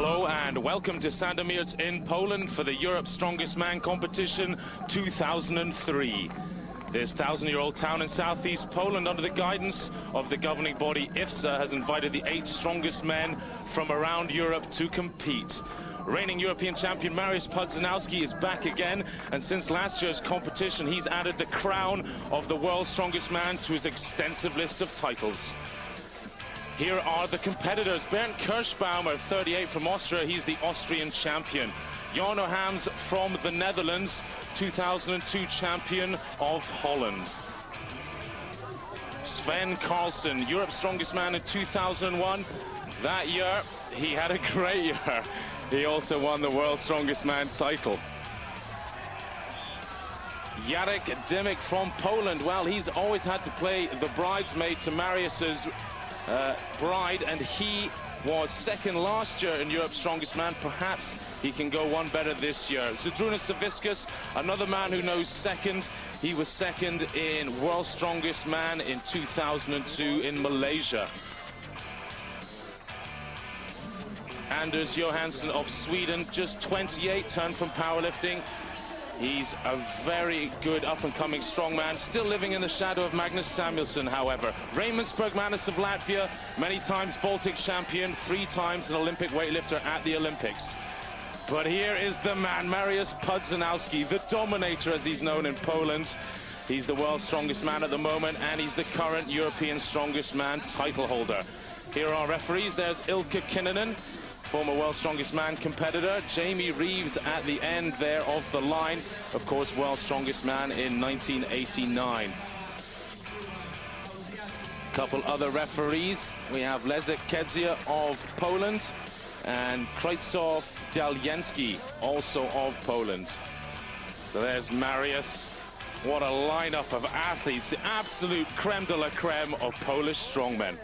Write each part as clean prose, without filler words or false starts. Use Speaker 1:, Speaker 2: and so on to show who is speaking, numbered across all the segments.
Speaker 1: Hello and welcome to Sandomierz in Poland for the Europe's Strongest Man competition 2003. This 1,000-year-old town in southeast Poland, under the guidance of the governing body IFSA, has invited the 8 strongest men from around Europe to compete. Reigning European champion Mariusz Pudzianowski is back again, and since last year's competition he's added the crown of the world's strongest man to his extensive list of titles. Here are the competitors. Bernd Kerschbaumer, 38, from Austria. He's the Austrian champion. Jarno Hams from the Netherlands, 2002 champion of Holland. Svend Karlsen, Europe's strongest man in 2001. That year, he had a great year. He also won the world's strongest man title. Jarek Dymek from Poland. Well, he's always had to play the bridesmaid to Mariusz's bride, and he was second last year in Europe's Strongest Man. Perhaps he can go one better this year. Zydrunas Savickas, another man who knows second. He was second in World's Strongest Man in 2002 in Malaysia. Anders Johansson of Sweden, just 28, turned from powerlifting. He's a very good up-and-coming strongman, still living in the shadow of Magnus Samuelsson, however. Raimonds Bergmanis of Latvia, many times Baltic champion, 3 times an Olympic weightlifter at the Olympics. But here is the man, Mariusz Pudzianowski, the Dominator, as he's known in Poland. He's the world's strongest man at the moment, and he's the current European Strongest Man title holder. Here are referees. There's Ilkka Kinnunen, former World's Strongest Man competitor. Jamie Reeves at the end there of the line. Of course, World's Strongest Man in 1989. Couple other referees. We have Leszek Kedzia of Poland and Krzysztof Dalienski, also of Poland. So there's Mariusz. What a lineup of athletes. The absolute creme de la creme of Polish strongmen.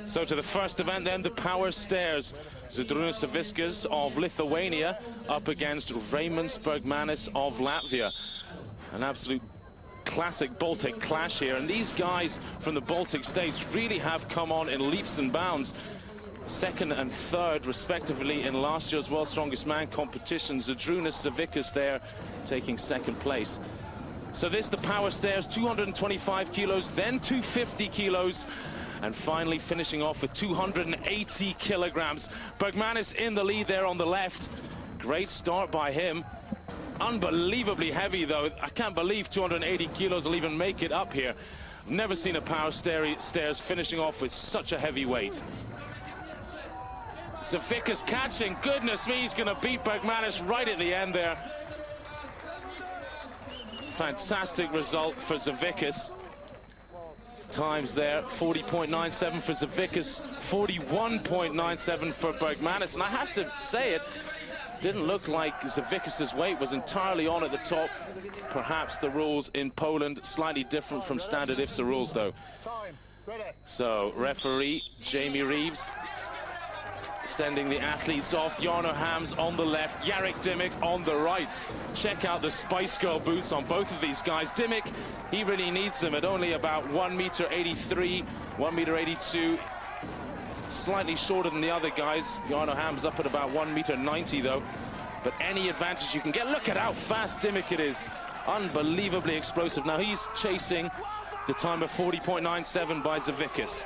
Speaker 1: So to the first event then, the power stairs. Zydrunas Savickas of Lithuania up against Raimonds Bergmanis of Latvia. An absolute classic Baltic clash here, and these guys from the Baltic states really have come on in leaps and bounds. Second and third respectively in last year's World's Strongest Man competition. Zydrunas Savickas there taking second place. So this, the power stairs, 225 kilos, then 250 kilos, and finally finishing off with 280 kilograms. Bergmanis in the lead there on the left. Great start by him. Unbelievably heavy, though. I can't believe 280 kilos will even make it up here. I've never seen a power stairs finishing off with such a heavy weight. Savickas catching. Goodness me, he's going to beat Bergmanis right at the end there. Fantastic result for Savickas. Times there, 40.97 for Savickas, 41.97 for Bergmanis. And I have to say, it didn't look like Savickas' weight was entirely on at the top. Perhaps the rules in Poland slightly different from standard IFSA rules, though. So referee Jamie Reeves sending the athletes off. Jarno Hams on the left, Jarek Dymek on the right. Check out the Spice Girl boots on both of these guys. Dymek, he really needs them at only about 1m83, 1m82. Slightly shorter than the other guys. Jarno Hams up at about 1m90 though. But any advantage you can get. Look at how fast Dymek it is. Unbelievably explosive. Now he's chasing the time of 40.97 by Savickas.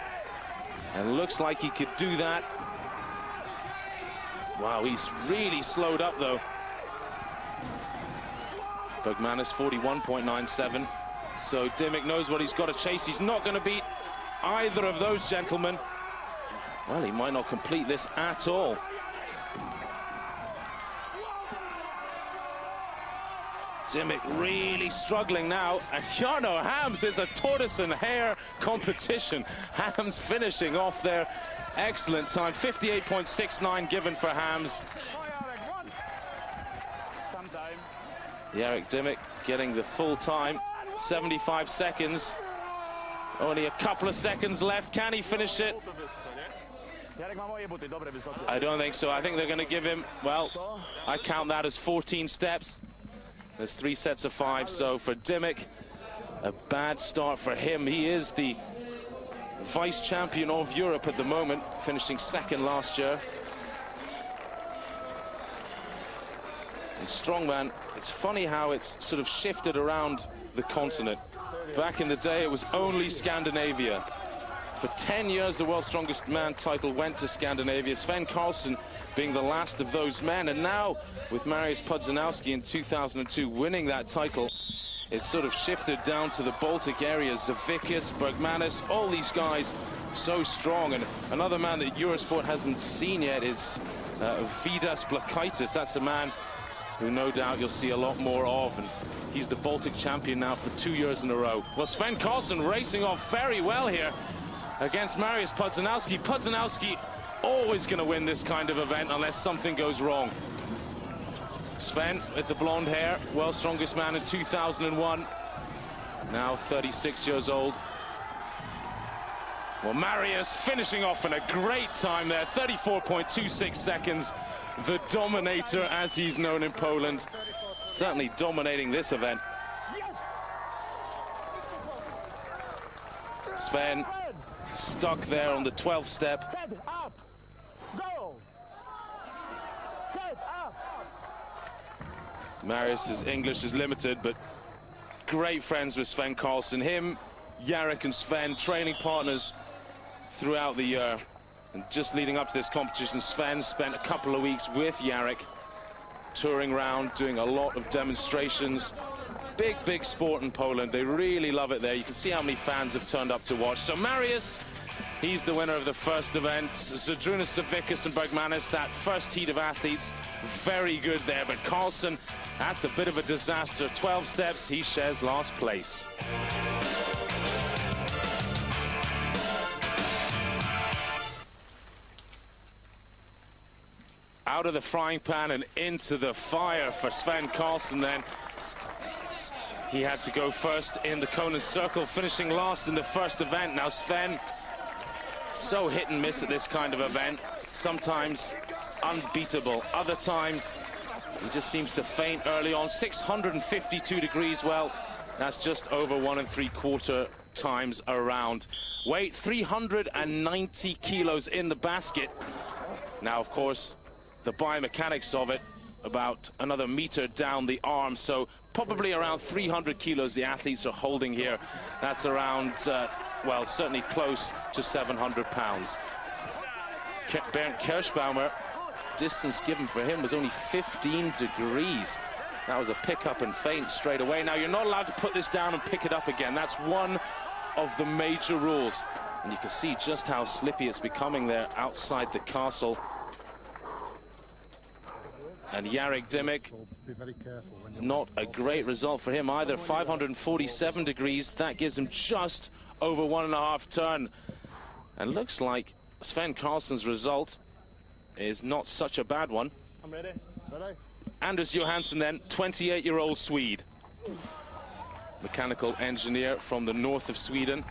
Speaker 1: And looks like he could do that. Wow, he's really slowed up though. Bergmanis 41.97. So Dymek knows what he's got to chase. He's not going to beat either of those gentlemen. Well, he might not complete this at all. Dymek really struggling now, and Jarno Hams is a tortoise and hare competition. Hams finishing off there. Excellent time, 58.69 given for Hams. Jarek Dymek getting the full time, 75 seconds. Only a couple of seconds left. Can he finish it? I don't think so. I think they're going to give him, well, I count that as 14 steps. There's 3 sets of 5, so for Dymek, a bad start for him. He is the vice champion of Europe at the moment, finishing 2nd last year. And strongman, it's funny how it's sort of shifted around the continent. Back in the day, it was only Scandinavia. For 10 years, the world's strongest man title went to Scandinavia, Svend Karlsen being the last of those men. And now, with Mariusz Pudzianowski in 2002 winning that title, it's sort of shifted down to the Baltic area. Savickas, Bergmanis, all these guys so strong. And another man that Eurosport hasn't seen yet is Vidas Blakaitis. That's a man who no doubt you'll see a lot more of, and he's the Baltic champion now for 2 years in a row. Well, Svend Karlsen racing off very well here against Mariusz Pudzianowski. Pudzianowski always going to win this kind of event unless something goes wrong. Sven with the blonde hair, world's strongest man in 2001, now 36 years old. Well, Mariusz finishing off in a great time there, 34.26 seconds. The dominator, as he's known in Poland, certainly dominating this event. Sven stuck there on the 12th step. Mariusz's English is limited, but great friends with Svend Karlsen. Him, Jarek and Sven, training partners throughout the year. And just leading up to this competition, Sven spent a couple of weeks with Jarek, touring around, doing a lot of demonstrations. Big sport in Poland. They really love it there. You can see how many fans have turned up to watch. So Mariusz, he's the winner of the first event. Zydrunas Savickas and Bergmanis, that first heat of athletes, very good there. But Karlsen, that's a bit of a disaster. 12 steps, he shares last place. Out of the frying pan and into the fire for Svend Karlsen then. He had to go first in the Conan Circle, finishing last in the first event. Now Sven, so hit and miss at this kind of event. Sometimes unbeatable, other times he just seems to faint early on. 652 degrees, well, that's just over 1 3/4 times around. Weight 390 kilos in the basket. Now, of course, the biomechanics of it, about another meter down the arm, so probably around 300 kilos the athletes are holding here. That's around, well, certainly close to 700 pounds. Bernd Kerschbaumer, distance given for him was only 15 degrees. That was a pick up and feint straight away. Now, you're not allowed to put this down and pick it up again. That's one of the major rules. And you can see just how slippy it's becoming there outside the castle. And Jarek Dymek, not a great result for him either. 547 degrees, that gives him just over 1.5 turn. And looks like Svend Karlsen's result is not such a bad one.
Speaker 2: I'm ready. Ready?
Speaker 1: Anders Johansson then, 28-year-old Swede. Mechanical engineer from the north of Sweden.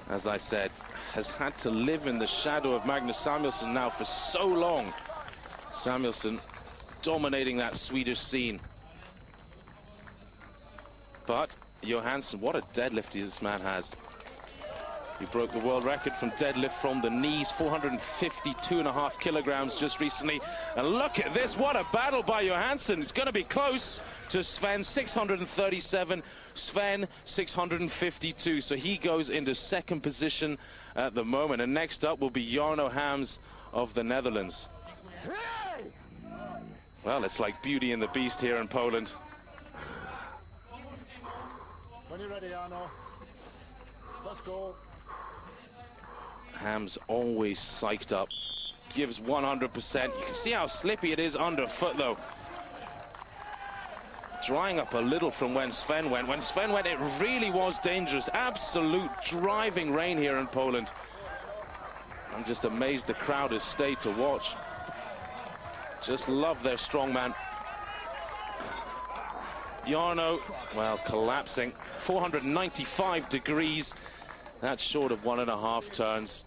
Speaker 1: As I said, has had to live in the shadow of Magnus Samuelsson now for so long. Samuelsson dominating that Swedish scene. But Johansson, what a deadlift this man has. He broke the world record from deadlift from the knees, 452.5 kilograms just recently. And look at this, what a battle by Johansson. It's going to be close to Sven, 637, Sven 652. So he goes into second position at the moment. And next up will be Jarno Hams of the Netherlands. Well, it's like Beauty and the Beast here in Poland.
Speaker 2: When you're ready, Jarno. Let's go.
Speaker 1: Hams always psyched up, gives 100%. You can see how slippy it is underfoot, though. Drying up a little from when Sven went. When Sven went, it really was dangerous. Absolute driving rain here in Poland. I'm just amazed the crowd has stayed to watch. Just love their strongman. Jarno, well, collapsing. 495 degrees. That's short of 1.5 turns.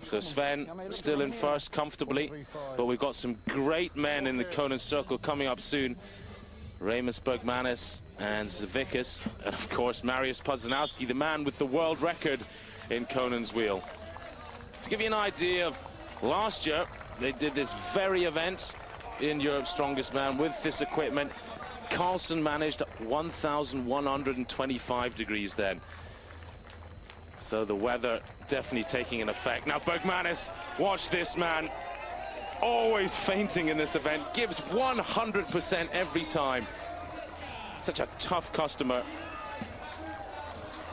Speaker 1: So Sven still in first comfortably, but we've got some great men in the Conan Circle coming up soon. Raimonds Bergmanis and Savickas, and of course Mariusz Pudzianowski, the man with the world record in Conan's wheel. To give you an idea of last year, they did this very event in Europe's Strongest Man with this equipment. Karlsen managed 1,125 degrees then. So the weather definitely taking an effect. Now Bergmanis, watch this man. Always fainting in this event, gives 100% every time. Such a tough customer.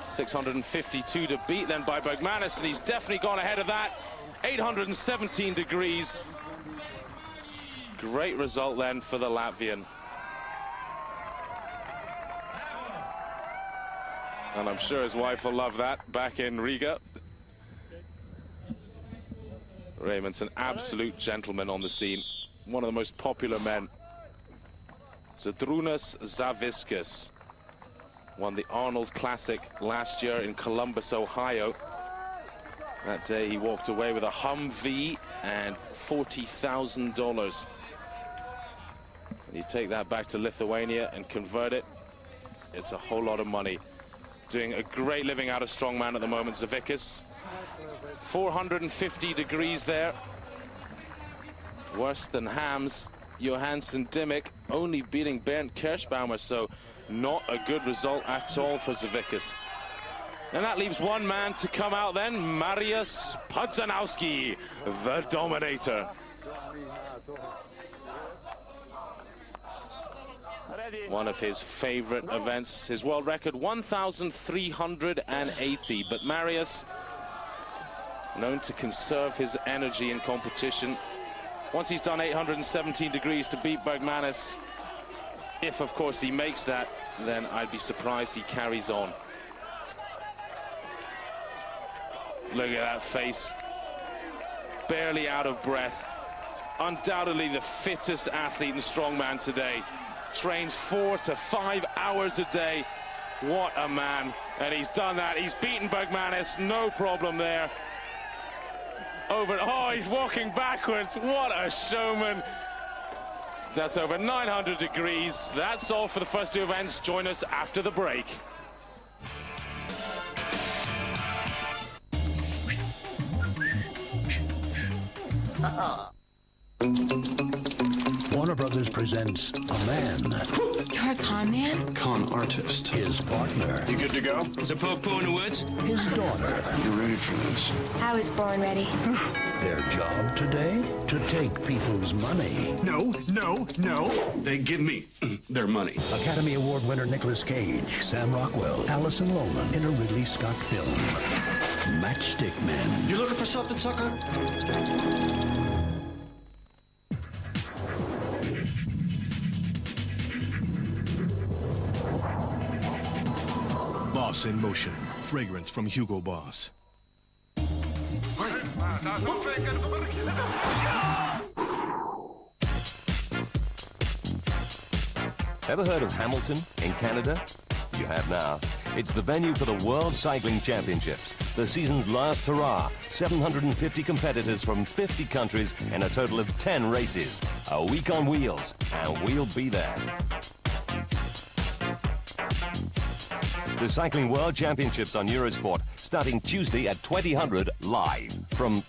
Speaker 1: 652 to beat then by Bergmanis, and he's definitely gone ahead of that. 817 degrees. Great result then for the Latvian. And I'm sure his wife will love that back in Riga. Raymond's an absolute gentleman on the scene. One of the most popular men. Zydrunas Savickas won the Arnold Classic last year in Columbus, Ohio. That day he walked away with a Humvee and $40,000. You take that back to Lithuania and convert it, it's a whole lot of money. Doing a great living out of strongman at the moment, Savickas. 450 degrees there. Worse than Hams. Johansson, Dymek only beating Bernd Kerschbaumer, so not a good result at all for Savickas. And that leaves one man to come out then, Mariusz Pudzianowski, the Dominator. One of his favorite events, his world record 1,380, but Mariusz, known to conserve his energy in competition. Once he's done 817 degrees to beat Bergmanis, if of course he makes that, then I'd be surprised he carries on. Look at that face, barely out of breath. Undoubtedly the fittest athlete in strongman today. Trains 4 to 5 hours a day. What a man. And he's done that. He's beaten Bergmanis, no problem there. Oh, he's walking backwards. What a showman. That's over 900 degrees. That's all for the first two events. Join us after the break.
Speaker 3: Warner Brothers presents a man.
Speaker 4: You're a con man?
Speaker 5: Con artist.
Speaker 3: His partner.
Speaker 5: You good to go?
Speaker 6: Is it po-po in the woods?
Speaker 3: His daughter.
Speaker 5: You ready for this?
Speaker 4: I was born ready.
Speaker 3: Their job today? To take people's money.
Speaker 5: No. They give me their money.
Speaker 3: Academy Award winner Nicolas Cage, Sam Rockwell, Alison Lohman in a Ridley Scott film. Matchstick Men.
Speaker 5: You looking for something, sucker?
Speaker 7: Boss in Motion. Fragrance from Hugo Boss.
Speaker 8: Ever heard of Hamilton in Canada? You have now. It's the venue for the World Cycling Championships, the season's last hurrah. 750 competitors from 50 countries in a total of 10 races. A week on wheels, and we'll be there. The Cycling World Championships on Eurosport, starting Tuesday at 2000 live from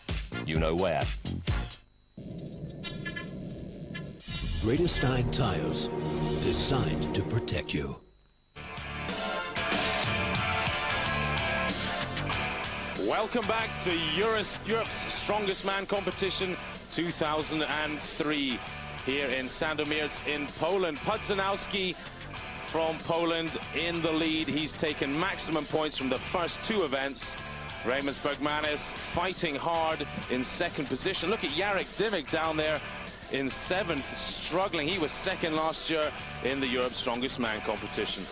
Speaker 8: you know where.
Speaker 3: Greatest Stein tires, designed to protect you.
Speaker 1: Welcome back to Europe's Strongest Man competition 2003 here in Sandomierz in Poland. Pudzianowski from Poland in the lead. He's taken maximum points from the first two events. Raimonds Bergmanis fighting hard in second position. Look at Jarek Dymek down there in 7th, struggling. He was second last year in the Europe's Strongest Man competition.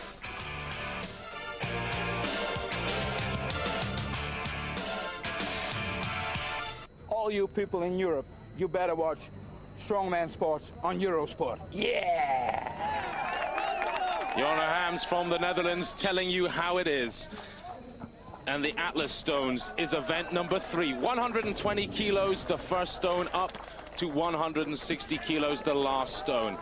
Speaker 9: All you people in Europe, you better watch Strongman Sports on Eurosport. Yeah!
Speaker 1: Jarno Hams from the Netherlands telling you how it is. And the Atlas Stones is event number 3. 120 kilos, the first stone, up to 160 kilos, the last stone.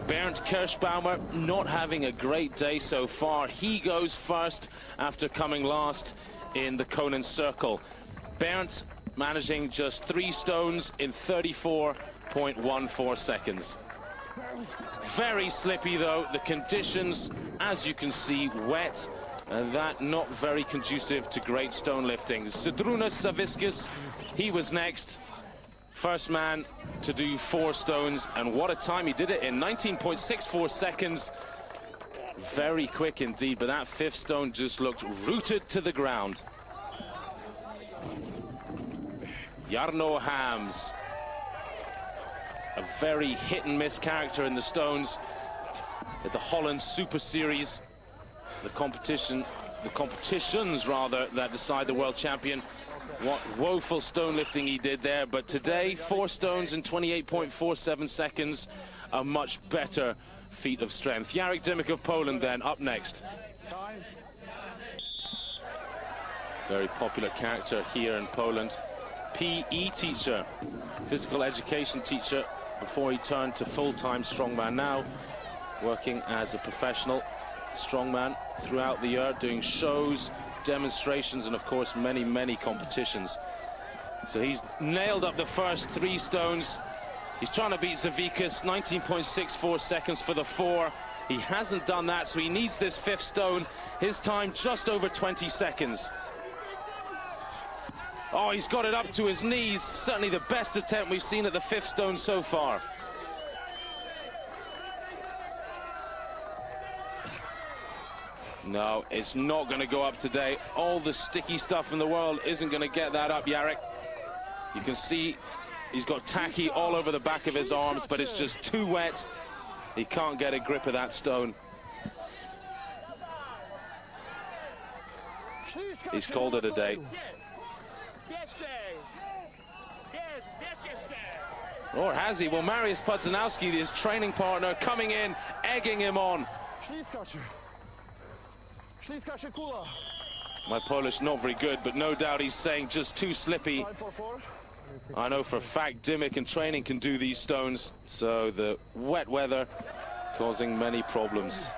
Speaker 1: Bernd Kerschbaumer not having a great day so far. He goes first after coming last in the Conan Circle. Bernd managing just 3 stones in 34.14 seconds. Very slippy though, the conditions, as you can see, wet, and that not very conducive to great stone lifting. Zydrunas Savickas, he was next. First man to do 4 stones, and what a time he did it in, 19.64 seconds. Very quick indeed, but that 5th stone just looked rooted to the ground. Jarno Hams, a very hit-and-miss character in the stones at the Holland Super Series, the competitions rather, that decide the world champion. What woeful stone lifting he did there, but today 4 stones in 28.47 seconds, a much better feat of strength. Jarek Dymek of Poland then up next. Very popular character here in Poland. PE teacher, physical education teacher, before he turned to full-time strongman. Now working as a professional strongman throughout the year, doing shows, demonstrations, and of course many competitions. So he's nailed up the first 3 stones. He's trying to beat Savickas, 19.64 seconds for the 4. He hasn't done that, so he needs this 5th stone. His time just over 20 seconds. Oh, he's got it up to his knees. Certainly the best attempt we've seen at the 5th stone so far. No, it's not going to go up today. All the sticky stuff in the world isn't going to get that up, Jarek. You can see he's got tacky all over the back of his arms, but it's just too wet. He can't get a grip of that stone. He's called it a day. Or has he? Well, Mariusz Pudzianowski, his training partner, coming in, egging him on. My Polish not very good, but no doubt he's saying just too slippy. I know for a fact Dymek in training can do these stones, so the wet weather causing many problems.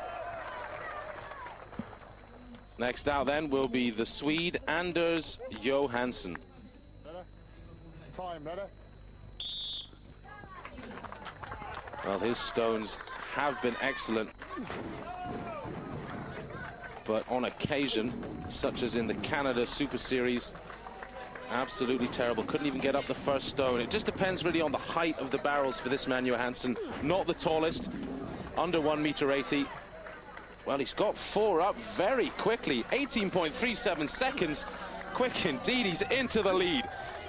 Speaker 1: Next out then will be the Swede Anders Johansson. Well, his stones have been excellent, but on occasion, such as in the Canada Super Series, absolutely terrible. Couldn't even get up the first stone. It just depends really on the height of the barrels for this man, Johansson. Not the tallest, under 1.80 m. Well, he's got 4 up very quickly, 18.37 seconds. Quick indeed, he's into the lead.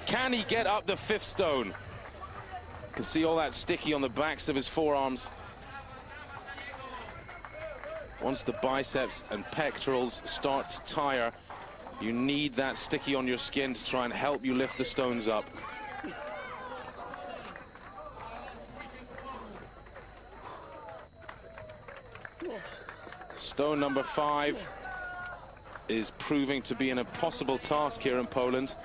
Speaker 1: Can he get up the 5th stone? You can see all that sticky on the backs of his forearms. Once the biceps and pectorals start to tire, you need that sticky on your skin to try and help you lift the stones up. Stone number 5 is proving to be an impossible task here in Poland.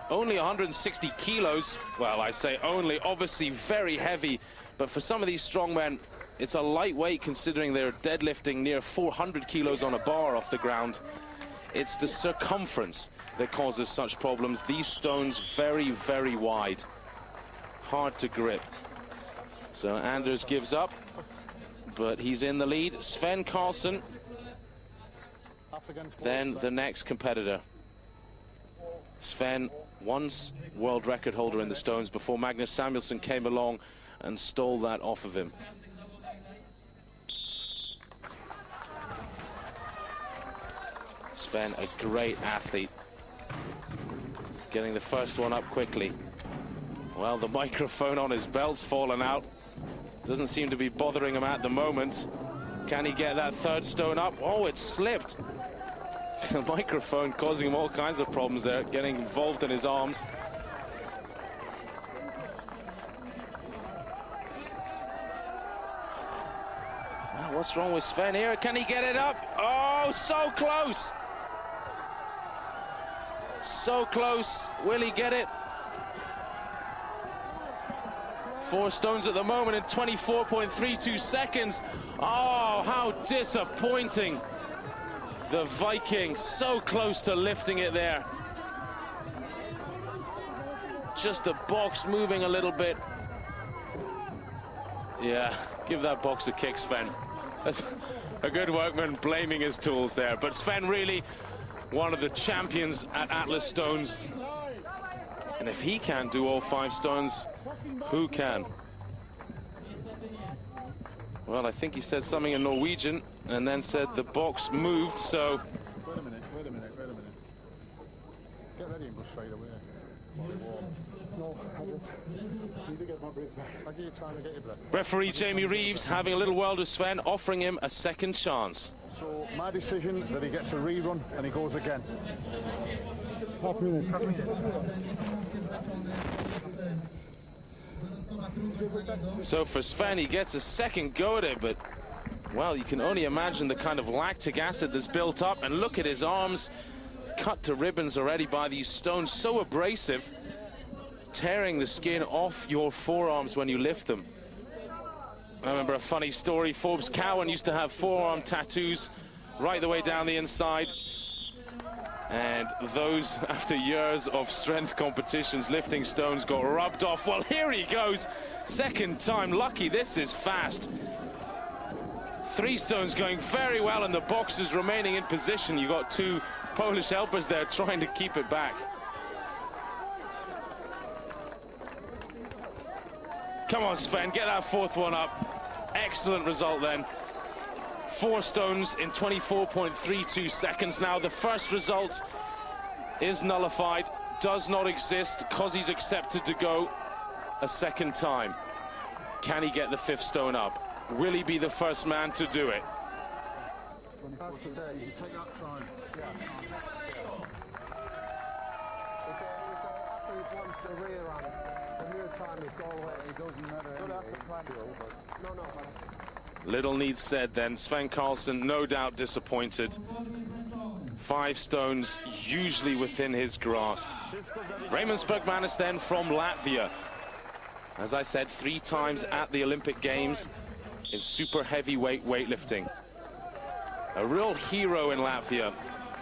Speaker 1: Only 160 kilos. Well, I say only, obviously very heavy, but for some of these strongmen, it's a lightweight considering they're deadlifting near 400 kilos on a bar off the ground. It's the circumference that causes such problems. These stones very wide, hard to grip. So Anders gives up, but he's in the lead. Svend Karlsen, then the next competitor. Sven, once world record holder in the stones before Magnus Samuelsson came along and stole that off of him. Sven, a great athlete, getting the first one up quickly. Well, the microphone on his belt's fallen out. Doesn't seem to be bothering him at the moment. Can he get that 3rd stone up? Oh, it slipped. The microphone causing him all kinds of problems there, getting involved in his arms. Oh, what's wrong with Sven here? Can he get it up? Oh, so close! So close. Will he get it? 4 stones at the moment in 24.32 seconds. Oh, how disappointing. The Viking so close to lifting it there. Just the box moving a little bit. Yeah, give that box a kick, Sven. That's a good workman blaming his tools there. But Sven really one of the champions at Atlas Stones. And if he can't do all 5 stones, who can? Well, I think he said something in Norwegian and then said the box moved, so...
Speaker 2: Wait a minute. Get ready and go straight away. No, I just need to get my breath back. I keep trying to get your breath.
Speaker 1: Referee Jamie Reeves having a little word with Sven, offering him a second chance.
Speaker 2: So, my decision that he gets a rerun and he goes again. Half a minute.
Speaker 1: So for Sven, he gets a second go at it, but, well, you can only imagine the kind of lactic acid that's built up. And look at his arms, cut to ribbons already by these stones, so abrasive, tearing the skin off your forearms when you lift them. I remember a funny story. Forbes Cowan used to have forearm tattoos right the way down the inside. And those, after years of strength competitions, lifting stones, got rubbed off. Well, here he goes. Second time lucky. This is fast. 3 stones going very well, and the boxes remaining in position. You got 2 Polish helpers there trying to keep it back. Come on, Sven, get that 4th one up. Excellent result then. 4 stones in 24.32 seconds. Now, the first result is nullified, does not exist, because he's accepted to go a second time. Can he get the 5th stone up? Will he be the first man to do it?
Speaker 2: After that, you take that time. Yeah. After he wants the rear hand, the near time is always... It doesn't matter anyway. No.
Speaker 1: Little needs said then. Svend Karlsen, no doubt disappointed. 5 stones usually within his grasp. Raimonds Bergmanis then from Latvia. As I said, 3 times at the Olympic Games in super heavyweight weightlifting. A real hero in Latvia.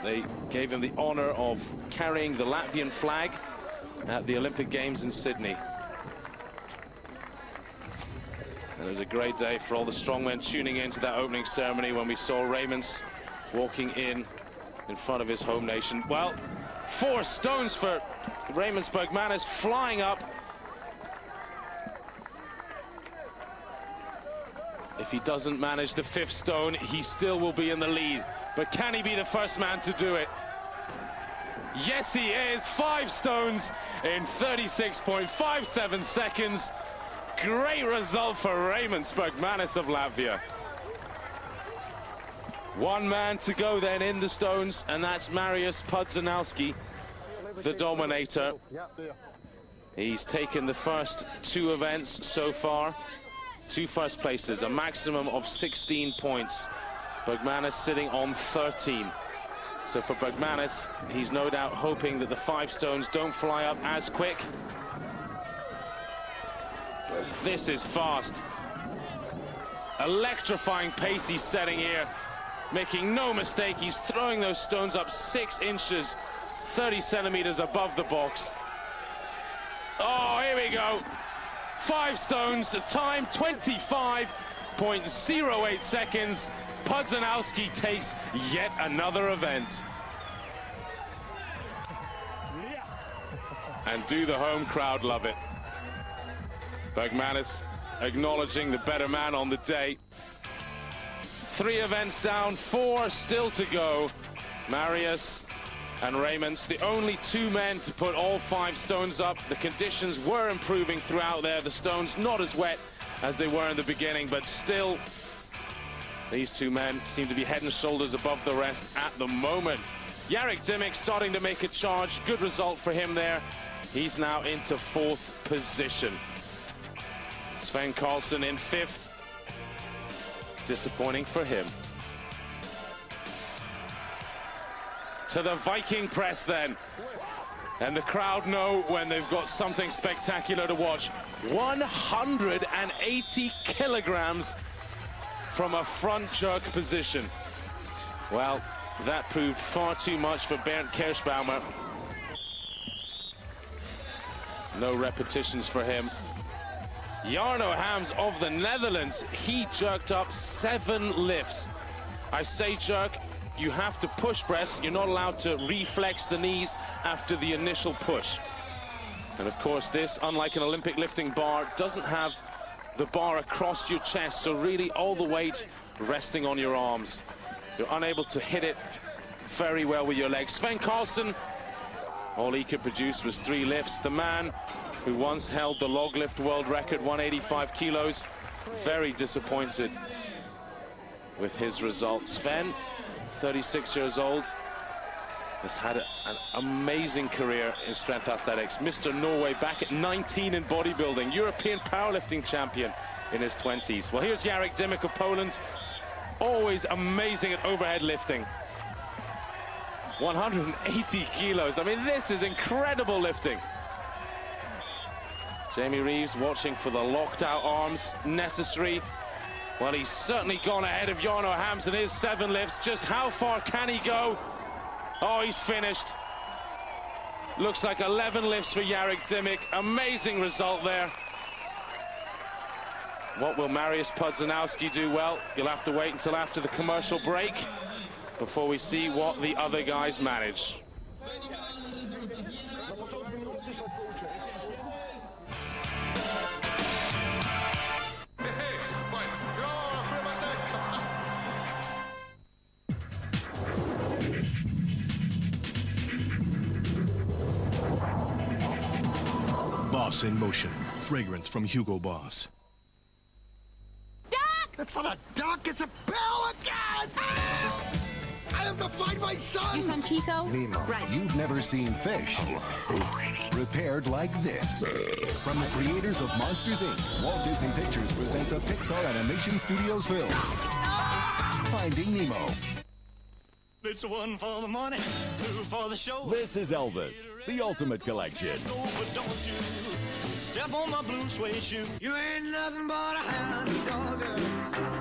Speaker 1: They gave him the honor of carrying the Latvian flag at the Olympic Games in Sydney. And it was a great day for all the strongmen tuning into that opening ceremony when we saw Raimonds walking in front of his home nation. Well, 4 stones for Raimonds Bergmanis, flying up. If he doesn't manage the 5th stone, he still will be in the lead. But can he be the first man to do it? Yes, he is. 5 stones in 36.57 seconds. Great result for Raimonds Bergmanis of Latvia. 1 man to go then in the stones, and that's Mariusz Pudzianowski, the dominator. He's taken the first 2 events so far. 2 first places, a maximum of 16 points. Bergmanis sitting on 13. So for Bergmanis, he's no doubt hoping that the 5 stones don't fly up as quick. This is fast. Electrifying pace he's setting here. Making no mistake, he's throwing those stones up 6 inches, 30 centimeters above the box. Oh, here we go. 5 stones, time 25.08 seconds. Pudzianowski takes yet another event. And do the home crowd love it. Bergmanis acknowledging the better man on the day. 3 events down, 4 still to go. Mariusz and Raimonds, the only 2 men to put all 5 stones up. The conditions were improving throughout there. The stones not as wet as they were in the beginning, but still these 2 men seem to be head and shoulders above the rest at the moment. Jarek Dymek starting to make a charge. Good result for him there. He's now into 4th position. Svend Karlsen in 5th. Disappointing for him. To the Viking press then. And the crowd know when they've got something spectacular to watch. 180 kilograms from a front jerk position. Well, that proved far too much for Bernd Kerschbaumer. No repetitions for him. Jarno Hams of the Netherlands, he jerked up 7 lifts. I say jerk, you have to push press. You're not allowed to reflex the knees after the initial push. And of course this, unlike an Olympic lifting bar, doesn't have the bar across your chest, so really all the weight resting on your arms. You're unable to hit it very well with your legs. Svend Karlsen, all he could produce was 3 lifts. The man who once held the log lift world record, 185 kilos, very disappointed with his results. Sven, 36 years old, has had an amazing career in strength athletics. Mr. Norway back at 19 in bodybuilding, European powerlifting champion in his 20s. Well, here's Jarek Dymek of Poland, always amazing at overhead lifting. 180 kilos. I mean, this is incredible lifting. Jamie Reeves watching for the locked out arms necessary. Well, he's certainly gone ahead of Jarno Hams in his 7 lifts. Just how far can he go? Oh, he's finished. Looks like 11 lifts for Jarek Dymek. Amazing result there. What will Mariusz Pudzianowski do? Well, you'll have to wait until after the commercial break before we see what the other guys manage.
Speaker 7: Boss in motion. Fragrance from Hugo Boss.
Speaker 6: Duck!
Speaker 2: It's not a duck, it's a pelican! I have to find my son!
Speaker 6: Your son Chico?
Speaker 3: Nemo.
Speaker 6: Right.
Speaker 3: You've never seen fish prepared like this. From the creators of Monsters, Inc., Walt Disney Pictures presents a Pixar Animation Studios film, Finding Nemo.
Speaker 10: It's 1 for the money, 2 for the show.
Speaker 11: This is Elvis, the Ultimate Collection.
Speaker 10: But don't you step on my blue suede shoe. You ain't nothing but a hound dog.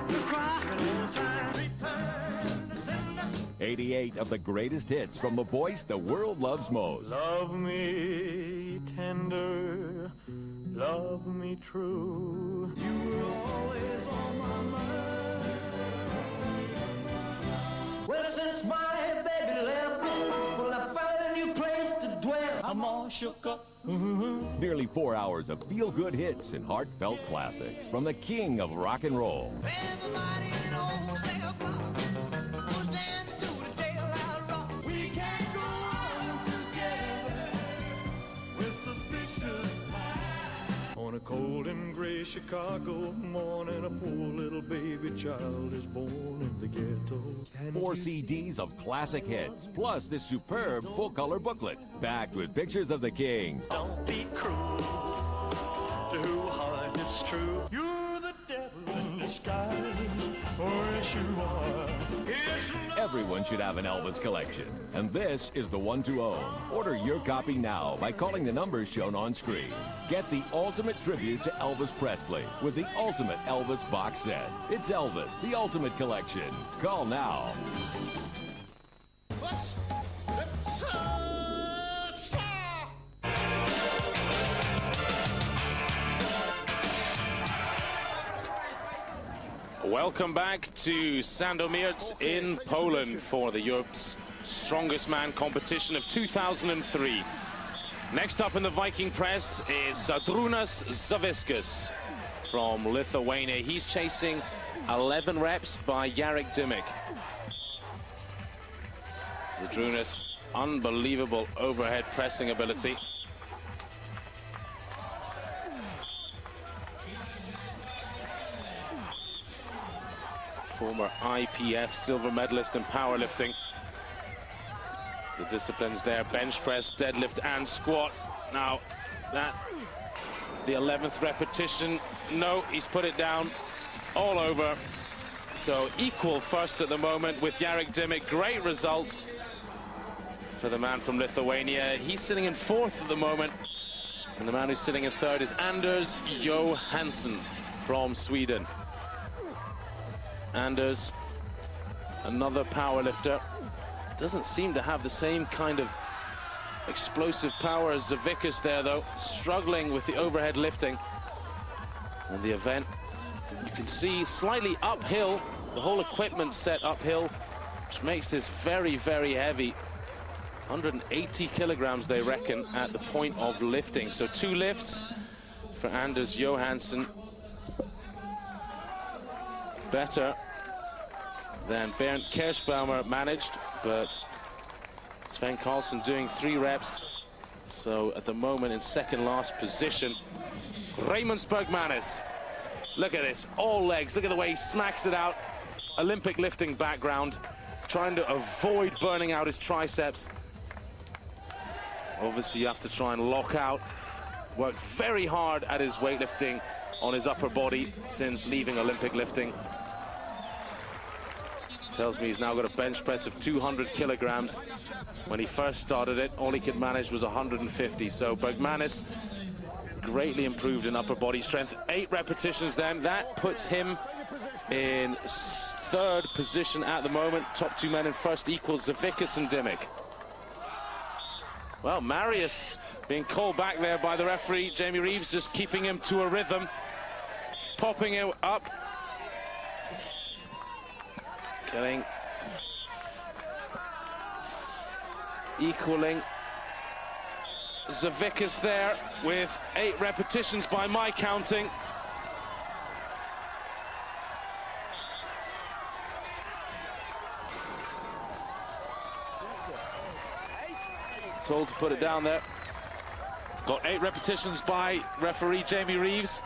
Speaker 10: You're crying all the time. Return to sender.
Speaker 11: 88 of the greatest hits from the voice the world loves most.
Speaker 10: Love me tender, love me true. You were always on my mind. Well, since my baby left, well, I found a new place to dwell. I'm all shook up.
Speaker 11: Nearly 4 hours of feel-good hits and heartfelt classics from the king of rock and roll.
Speaker 10: Everybody in old cell block was dancing to the jailhouse rock. We can't go on together with suspicious minds. On a cold and gray Chicago morning, a poor little baby child is born in the ghetto.
Speaker 11: 4 CDs of classic hits, plus this superb full-color booklet, packed with pictures of the king.
Speaker 10: Don't be cruel to who heart is true. You're the devil in disguise, or yes you are.
Speaker 11: Everyone should have an Elvis collection, and this is the one to own. Order your copy now by calling the numbers shown on screen. Get the ultimate tribute to Elvis Presley with the ultimate Elvis box set. It's Elvis, the Ultimate Collection. Call now.
Speaker 1: Welcome back to Sandomierz in Poland for the Europe's Strongest Man competition of 2003. Next up in the Viking press is Zydrunas Savickas from Lithuania. He's chasing 11 reps by Jarek Dymek. Zydrunas, unbelievable overhead pressing ability. Former IPF silver medalist in powerlifting. The disciplines there, bench press, deadlift and squat. Now that the 11th repetition, no, he's put it down all over. So equal first at the moment with Jarek Dymek. Great result for the man from Lithuania. He's sitting in 4th at the moment. And the man who's sitting in 3rd is Anders Johansson from Sweden. Anders, another powerlifter. Doesn't seem to have the same kind of explosive power as Savickas there, though. Struggling with the overhead lifting. And the event, you can see, slightly uphill. The whole equipment set uphill, which makes this very, very heavy. 180 kilograms, they reckon, at the point of lifting. So 2 lifts for Anders Johansson. Better than Bernd Kerschbaumer managed, but Svend Karlsen doing 3 reps. So at the moment in 2nd last position. Raimonds Bergmanis. Look at this, all legs. Look at the way he smacks it out. Olympic lifting background, trying to avoid burning out his triceps. Obviously, you have to try and lock out. Worked very hard at his weightlifting on his upper body since leaving Olympic lifting. Tells me he's now got a bench press of 200 kilograms. When he first started it, all he could manage was 150. So Bergmanis greatly improved in upper body strength. 8 repetitions then. That puts him in 3rd position at the moment. Top 2 men in 1st equals Savickas and Dymek. Well, Marius being called back there by the referee. Jamie Reeves just keeping him to a rhythm. Popping it up. Getting. Equaling. Savickas there with 8 repetitions by my counting. Told to put it down there. Got 8 repetitions by referee Jamie Reeves,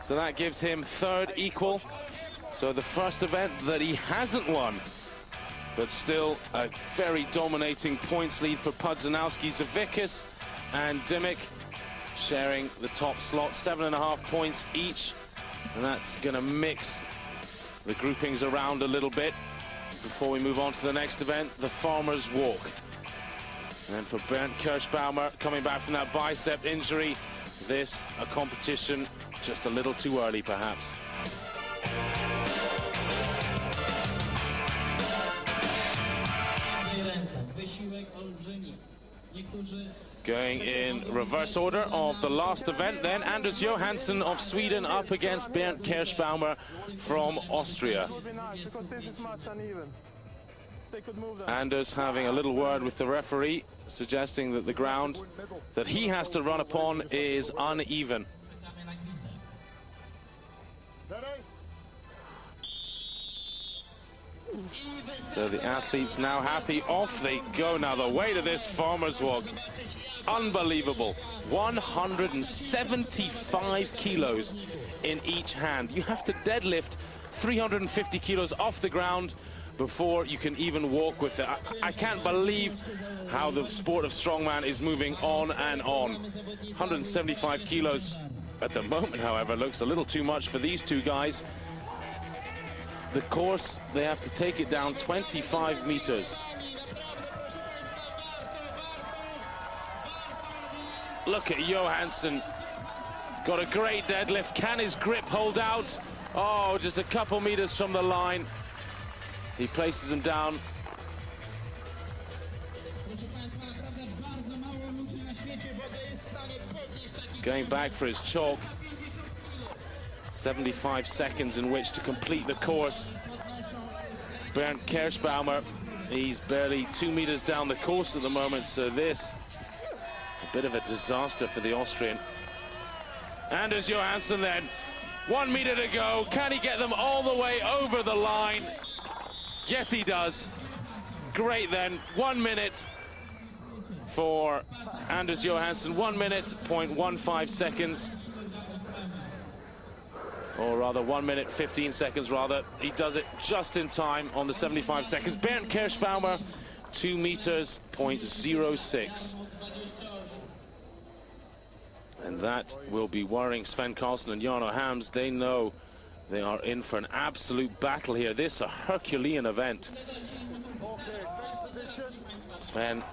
Speaker 1: so that gives him 3rd equal. So the first event that he hasn't won, but still a very dominating points lead for Pudzianowski. Savickas and Dymek sharing the top slot, 7.5 points each, and that's going to mix the groupings around a little bit before we move on to the next event, the Farmer's Walk. And for Bernd Kerschbaumer, coming back from that bicep injury, this a competition just a little too early, perhaps. Going in reverse order of the last event then, Anders Johansson of Sweden up against Bernd Kerschbaumer from Austria. Anders having a little word with the referee, suggesting that the ground that he has to run upon is uneven. So the athletes now happy. Off they go now. The weight of this Farmer's Walk, unbelievable. 175 kilos in each hand. You have to deadlift 350 kilos off the ground before you can even walk with it. I can't believe how the sport of strongman is moving on and on. 175 kilos at the moment, however, looks a little too much for these 2 guys. The course, they have to take it down 25 meters. Look at Johansson. Got a great deadlift. Can his grip hold out? Oh, just a couple meters from the line. He places him down. Going back for his chalk. 75 seconds in which to complete the course. Bernd Kerschbaumer, he's barely 2 meters down the course at the moment, so this a bit of a disaster for the Austrian. Anders Johansson then, 1 meter to go. Can he get them all the way over the line? Yes, he does. Great then. 1 minute for Anders Johansson. 1 minute, 0.15 seconds. Or rather 1 minute, 15 seconds rather. He does it just in time on the 75 seconds. Bernd Kerschbaumer, 2 meters, 0.06. And that will be worrying Svend Karlsen and Jarno Hams. They know they are in for an absolute battle here. This is a Herculean event. Sven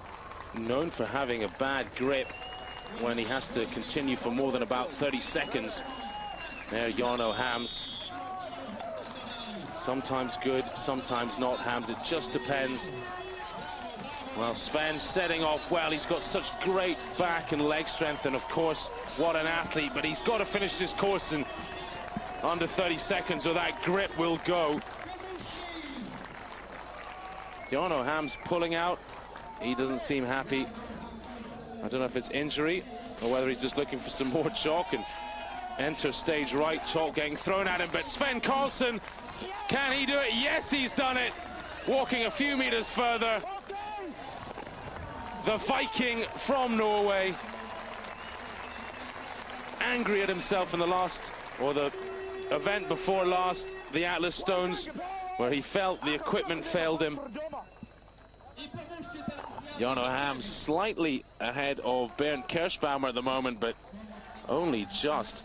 Speaker 1: known for having a bad grip when he has to continue for more than about 30 seconds. There, Jarno Hams. Sometimes good, sometimes not, Hams. It just depends. Well, Sven setting off well. He's got such great back and leg strength, and of course, what an athlete. But he's got to finish this course in under 30 seconds, or that grip will go. Jarno Hams pulling out. He doesn't seem happy. I don't know if it's injury or whether he's just looking for some more chalk, and enter stage right. Chalk getting thrown at him, but Svend Karlsen, can he do it? Yes, he's done it. Walking a few meters further. The Viking from Norway, angry at himself in the last, or the event before last, the Atlas Stones, where he felt the equipment failed him. Jarno Hams slightly ahead of Bernd Kerschbaumer at the moment, but only just.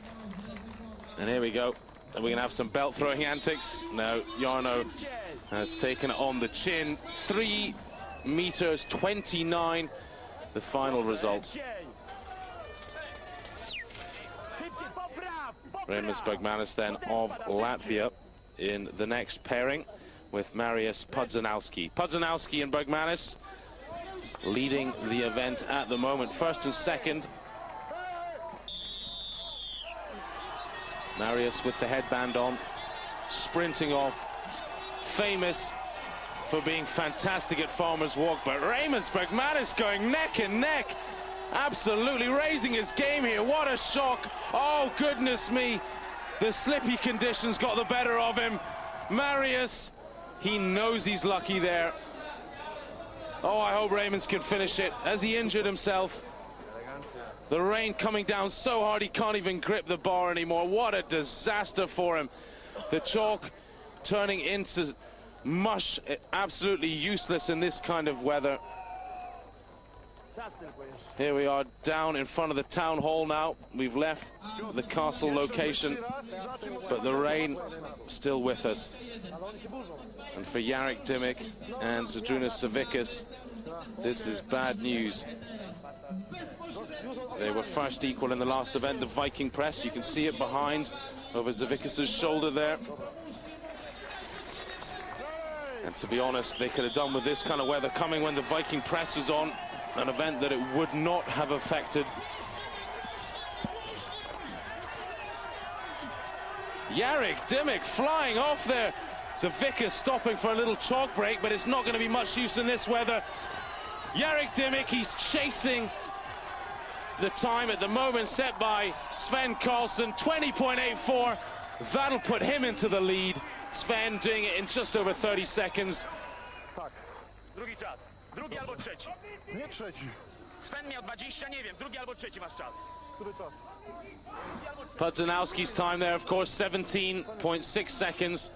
Speaker 1: And here we go. And we're going to have some belt throwing antics. Now, Jarno has taken it on the chin. 3 meters 29, the final result. Raimonds Bergmanis then of Latvia in the next pairing with Mariusz Pudzianowski. Pudzianowski and Bergmanis leading the event at the moment, first and second. Mariusz with the headband on, sprinting off, famous for being fantastic at Farmer's Walk, but Raimonds Bergmanis going neck and neck, absolutely raising his game here. What a shock. Oh, goodness me. The slippy conditions got the better of him. Mariusz, he knows he's lucky there. Oh, I hope Raimonds can finish it. Has he injured himself? The rain coming down so hard he can't even grip the bar anymore. What a disaster for him. The chalk turning into mush, absolutely useless in this kind of weather. Here we are down in front of the town hall now. We've left the castle location, but the rain still with us. And for Jarek Dymek and Zydrunas Savickas, this is bad news. They were first equal in the last event, the Viking press. You can see it behind over Savickas' shoulder there. And to be honest, they could have done with this kind of weather coming when the Viking press was on, an event that it would not have affected. Jarek Dymek flying off there. Savickas stopping for a little chalk break, but it's not going to be much use in this weather. Jarek Dymek, he's chasing the time at the moment set by Svend Karlsen, 20.84. That'll put him into the lead. Sven doing it in just over 30 seconds.
Speaker 6: Drugi czas. Drugi albo trzeci.
Speaker 2: Nie trzeci.
Speaker 6: Sven miał 20, nie wiem, drugi albo trzeci masz czas.
Speaker 2: Który czas?
Speaker 1: Pudzianowski's time there, of course, 17.6 seconds.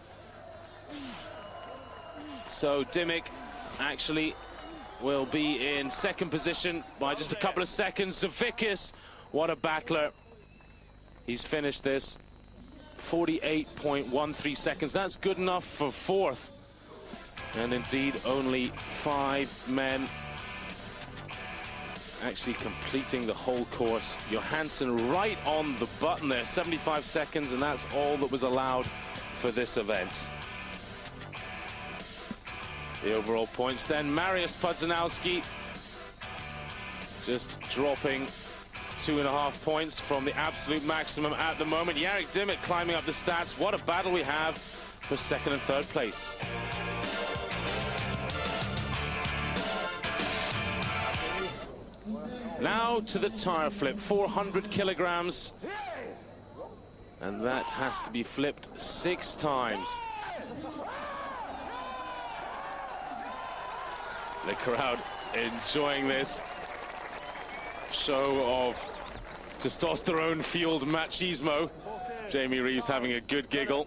Speaker 1: So Dymek actually will be in second position by just a couple of seconds. Savickas, what a battler. He's finished this. 48.13 seconds. That's good enough for fourth. And indeed, only 5 men actually completing the whole course. Johansson right on the button there, 75 seconds, and that's all that was allowed for this event. The overall points then, Mariusz Pudzianowski just dropping 2.5 points from the absolute maximum at the moment. Jarek Dymek climbing up the stats. What a battle we have for second and third place. Now to the tire flip, 400 kilograms. And that has to be flipped 6 times. The crowd enjoying this show of testosterone-fueled machismo. Jamie Reeves having a good giggle.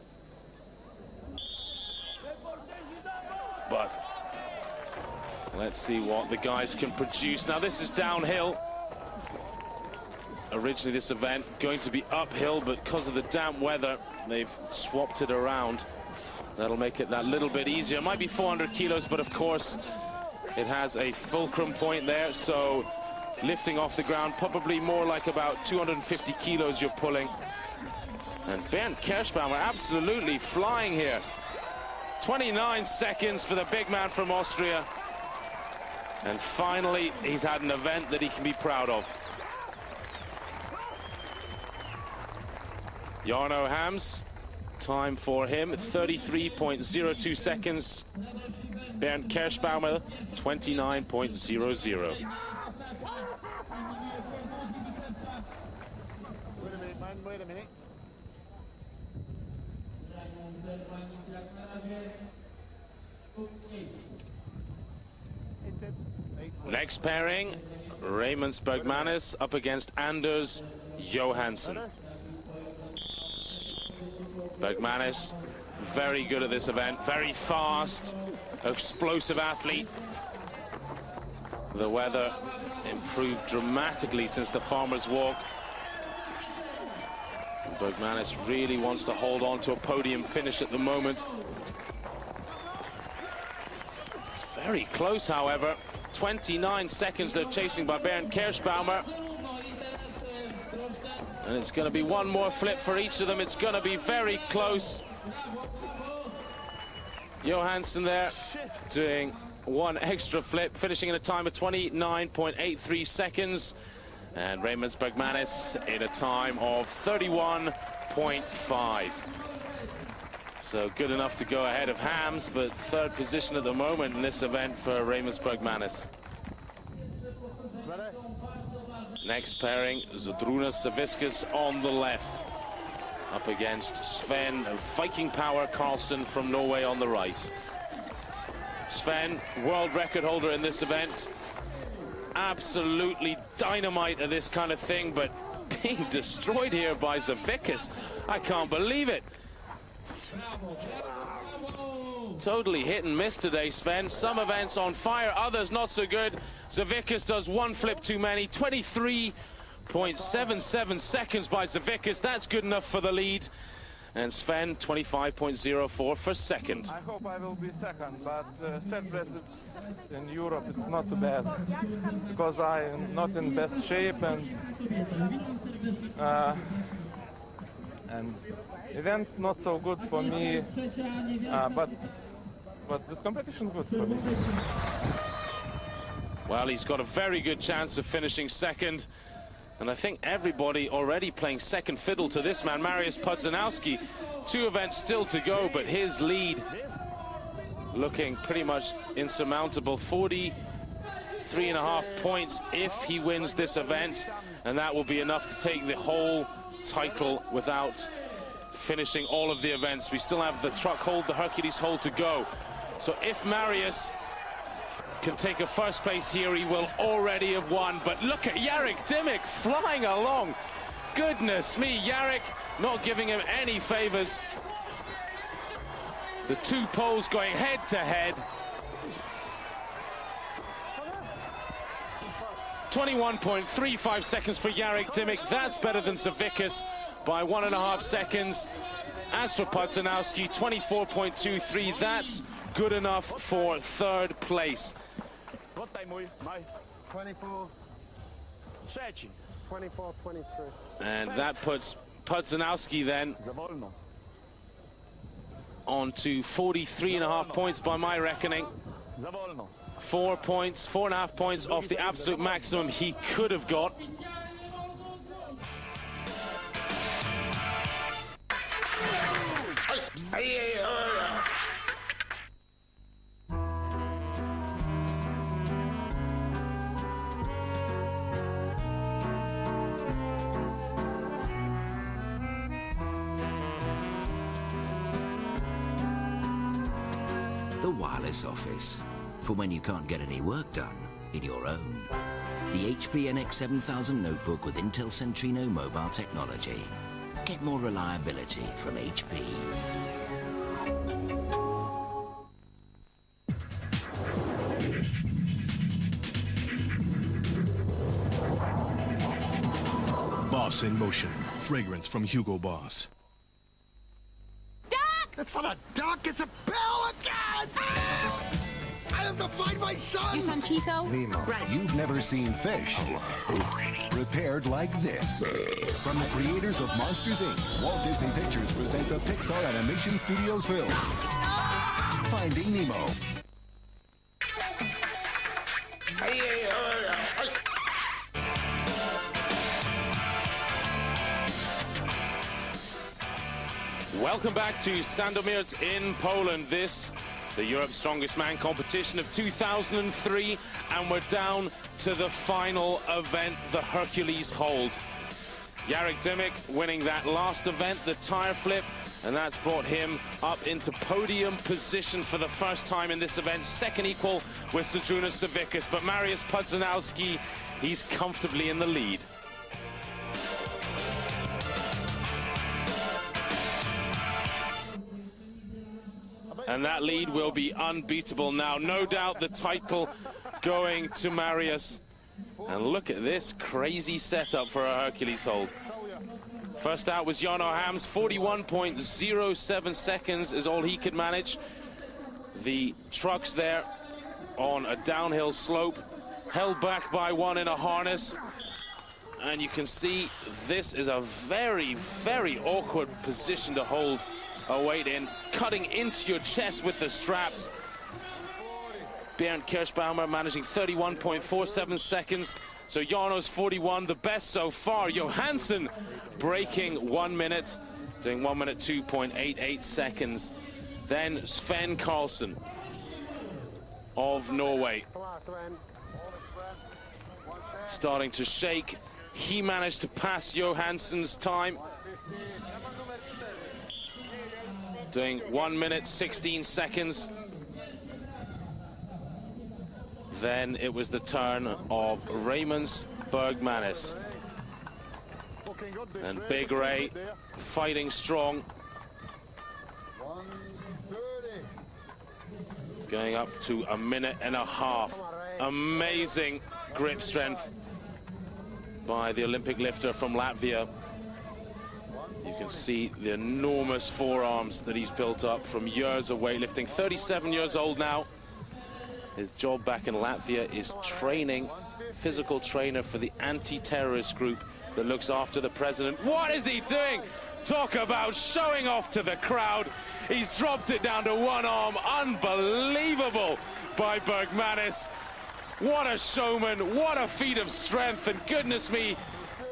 Speaker 1: But let's see what the guys can produce. Now this is downhill. Originally this event going to be uphill, but because of the damp weather, they've swapped it around. That'll make it that little bit easier. It might be 400 kilos, but of course, It has a fulcrum point there, so lifting off the ground, probably more like about 250 kilos you're pulling. And Bernd Kerschbaumer absolutely flying here. 29 seconds for the big man from Austria. And finally, he's had an event that he can be proud of. Jarno Hams, time for him, 33.02 seconds. Bernd Kerschbaumer, 29.00.
Speaker 2: Wait a minute.
Speaker 1: Next pairing, Raimonds Bergmanis up against Anders Johansson. Bergmanis, very good at this event, very fast, explosive athlete. The weather improved dramatically since the Farmer's Walk. Bergmanis really wants to hold on to a podium finish at the moment. It's very close, however. 29 seconds they're chasing by Bernd Kerschbaumer. And it's going to be one more flip for each of them. It's going to be very close. Johansson there doing one extra flip, finishing in a time of 29.83 seconds. And Raimonds Bergmanis in a time of 31.5. So good enough to go ahead of Hams, but third position at the moment in this event for Raimonds Bergmanis. Next pairing, Zydrunas Savickas on the left, up against Svend Viking Power Karlsen from Norway on the right. Svend, world record holder in this event. Absolutely dynamite at this kind of thing, but being destroyed here by Savickas. I can't believe it. Totally hit and miss today, Svend. Some events on fire, others not so good. Savickas does one flip too many. 23.77 seconds by Savickas. That's good enough for the lead. And Svend, 25.04 for second.
Speaker 9: I hope I will be second, but third place in Europe, it's not too bad. Because I'm not in best shape, and events not so good for me, but this competition good for me.
Speaker 1: Well, he's got a very good chance of finishing second. And I think everybody already playing second fiddle to this man, Mariusz Pudzianowski. 2 events still to go, but his lead looking pretty much insurmountable. 43.5 points if he wins this event, and that will be enough to take the whole title without finishing all of the events. We still have the truck hold, the Hercules hold to go. So if Mariusz can take a first place here, he will already have won. But look at Jarek Dymek flying along. Goodness me, Jarek not giving him any favors. The 2 poles going head to head. 21.35 seconds for Jarek Dymek. That's better than Savickas by 1.5 seconds. As for Pudzianowski, 24.23. That's good enough for third place.
Speaker 2: 24. 24-23.
Speaker 1: And that puts Pudzianowski then on to 43.5 points by my reckoning. 4 points, 4.5 points off the absolute maximum he could have got.
Speaker 12: The wireless office, for when you can't get any work done in your own. The HP NX7000 notebook with Intel Centrino mobile technology. Get more reliability from HP.
Speaker 7: Boss in motion. Fragrance from Hugo Boss.
Speaker 10: Duck! It's not a duck, it's a pelican!
Speaker 3: I have to find my son!
Speaker 4: Your son Chico?
Speaker 3: Nemo.
Speaker 4: Right.
Speaker 3: You've never seen fish prepared like this. From the creators of Monsters, Inc., Walt Disney Pictures presents a Pixar Animation Studios film, Finding Nemo.
Speaker 1: Welcome back to Sandomierz in Poland. This, the Europe's Strongest Man competition of 2003, and we're down to the final event, the Hercules hold. Jarek Dymek winning that last event, the tire flip, and that's brought him up into podium position for the first time in this event. Second equal with Zydrunas Savickas, but Mariusz Pudzianowski, he's comfortably in the lead. And that lead will be unbeatable now. No doubt the title going to Mariusz. And look at this crazy setup for a Hercules hold. First out was Jarno Hams. 41.07 seconds is all he could manage. The trucks there on a downhill slope, held back by one in a harness. And you can see this is a very, very awkward position to hold a weight in, cutting into your chest with the straps. Bernd Kerschbaumer managing 31.47 seconds. So Jarno's 41, the best so far. Johansson breaking 1 minute, doing 1 minute 2.88 seconds. Then Svend Karlsen of Norway, starting to shake. He managed to pass Johansson's time, doing 1 minute 16 seconds. Then it was the turn of Raimonds Bergmanis. And Big Ray fighting strong. Going up to 1.5 minutes. Amazing grip strength by the Olympic lifter from Latvia. You can see the enormous forearms that he's built up from years of weightlifting. 37 years old now. His job back in Latvia is training, physical trainer for the anti-terrorist group that looks after the president. What is he doing? Talk about showing off to the crowd. He's dropped it down to one arm. Unbelievable by Bergmanis. What a showman, what a feat of strength, and goodness me,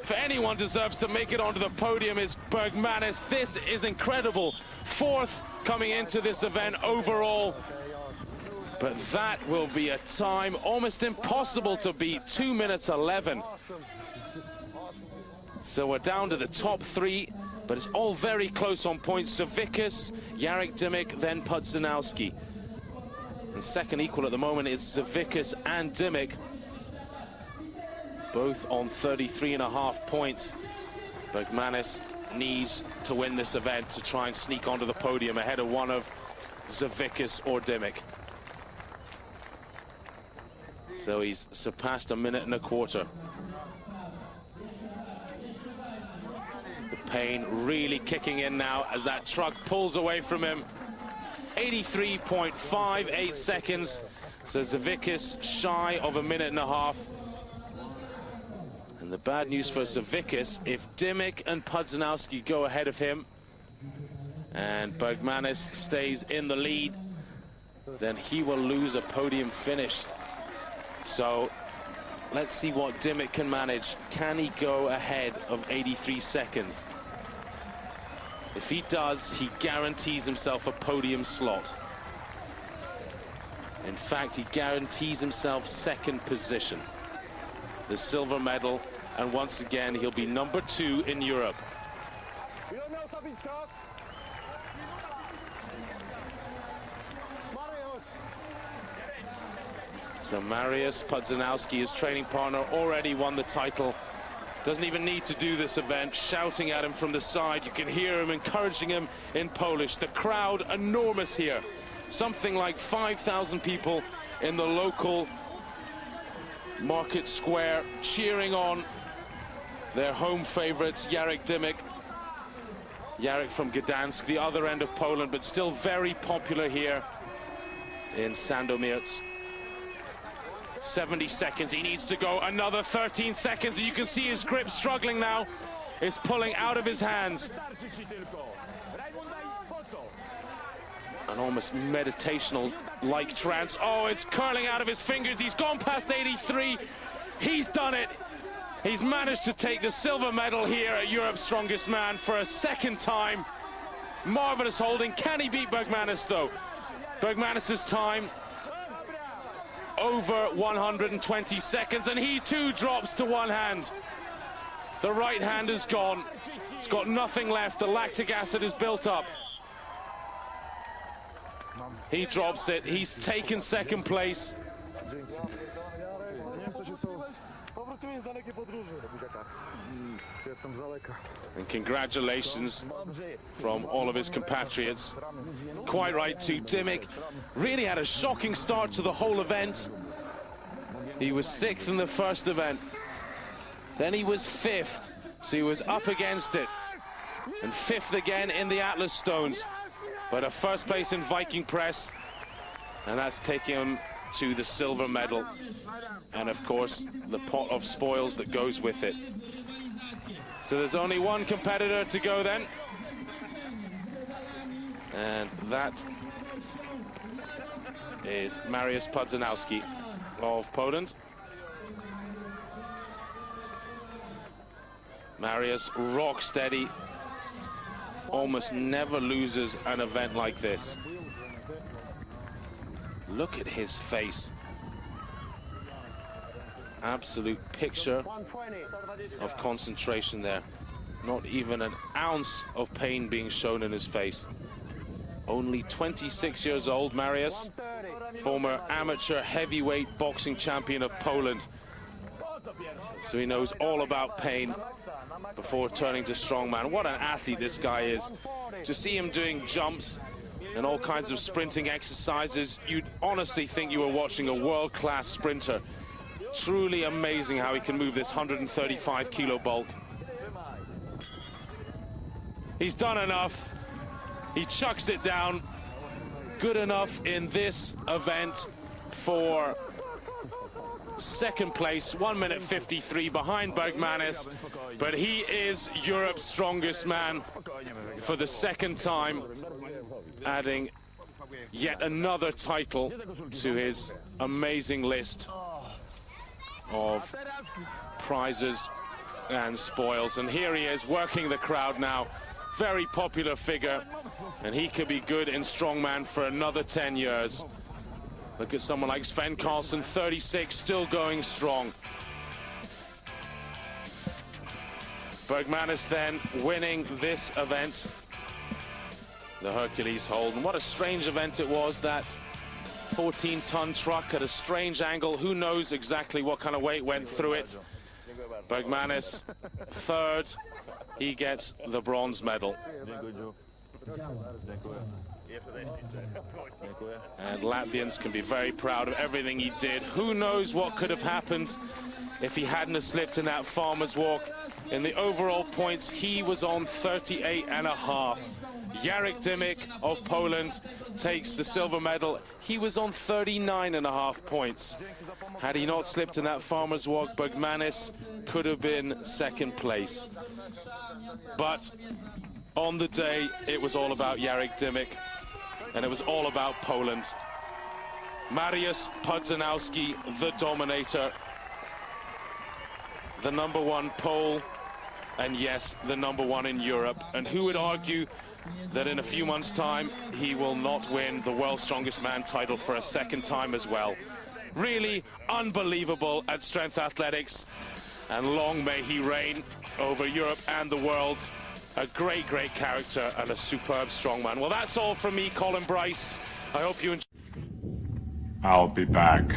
Speaker 1: if anyone deserves to make it onto the podium, it's Bergmanis. This is incredible. Fourth coming into this event overall. But that will be a time almost impossible to beat, 2 minutes 11. So we're down to the top three, but it's all very close on points. Savickas, Jarek Dymek, then Pudzianowski. And second equal at the moment is Savickas and Dymek, both on 33.5 points. Bergmanis needs to win this event to try and sneak onto the podium ahead of one of Savickas or Dymek. So he's surpassed 1.25 minutes. The pain really kicking in now as that truck pulls away from him. 83.58 seconds. So Savickas shy of 1.5 minutes. And the bad news for Savickas, if Dymek and Pudzianowski go ahead of him and Bergmanis stays in the lead, then he will lose a podium finish. So let's see what Dymek can manage. Can he go ahead of 83 seconds? If he does, he guarantees himself a podium slot. In fact, he guarantees himself second position, the silver medal, and once again he'll be number 2 in Europe. So Mariusz Pudzianowski, his training partner, already won the title. Doesn't even need to do this event, shouting at him from the side. You can hear him encouraging him in Polish. The crowd enormous here. Something like 5,000 people in the local market square cheering on their home favorites, Jarek Dymek. Jarek from Gdansk, the other end of Poland, but still very popular here. in Sandomierz. 70 seconds, he needs to go another 13 seconds, and you can see his grip struggling now. It's pulling out of his hands. An almost meditational-like trance. Oh, it's curling out of his fingers. He's gone past 83. He's done it. He's managed to take the silver medal here at Europe's Strongest Man for a second time. Marvelous holding. Can he beat Bergmanis, though? Bergmanis' time over 120 seconds, and he too drops to one hand. The right hand is gone. It's got nothing left. The lactic acid is built up. He drops it. He's taken second place. And congratulations from all of his compatriots. Quite right too. Dymek really had a shocking start to the whole event. He was 6th in the first event. Then he was 5th, so he was up against it. And 5th again in the Atlas Stones. But a first place in Viking Press, and that's taking him to the silver medal. And of course, the pot of spoils that goes with it. So there's only one competitor to go then. And that is Mariusz Pudzianowski of Poland. Mariusz, rock steady, almost never loses an event like this. Look at his face. Absolute picture of concentration there. Not even an ounce of pain being shown in his face. Only 26 years old, Mariusz, former amateur heavyweight boxing champion of Poland. So he knows all about pain before turning to strongman. What an athlete this guy is. To see him doing jumps and all kinds of sprinting exercises, you'd honestly think you were watching a world-class sprinter. Truly amazing how he can move this 135 kilo bulk. He's done enough. He chucks it down. Good enough in this event for second place, 1 minute 53 behind Bergmanis, but he is Europe's Strongest Man for the second time, adding yet another title to his amazing list of prizes and spoils. And here he is working the crowd now. Very popular figure, and he could be good in strongman for another 10 years. Look at someone like Svend Karlsen, 36, still going strong. Bergmanis then winning this event, the Hercules hold. And what a strange event it was, that 14-ton truck at a strange angle. Who knows exactly what kind of weight went through it. Bergmanis, third. He gets the bronze medal. And Latvians can be very proud of everything he did. Who knows what could have happened if he hadn't have slipped in that farmer's walk. In the overall points, he was on 38.5. Jarek Dymek of Poland takes the silver medal. He was on 39.5 points. Had he not slipped in that farmer's walk, Bergmanis could have been second place. But on the day, it was all about Jarek Dymek, and it was all about Poland. Mariusz Pudzianowski, the dominator, the #1 Pole, and yes, the #1 in Europe. And who would argue that in a few months' time, he will not win the World's Strongest Man title for a second time as well. Really unbelievable at Strength Athletics, and long may he reign over Europe and the world. A great, great character and a superb strongman. Well, that's all from me, Colin Bryce. I hope you enjoy.
Speaker 13: I'll be back.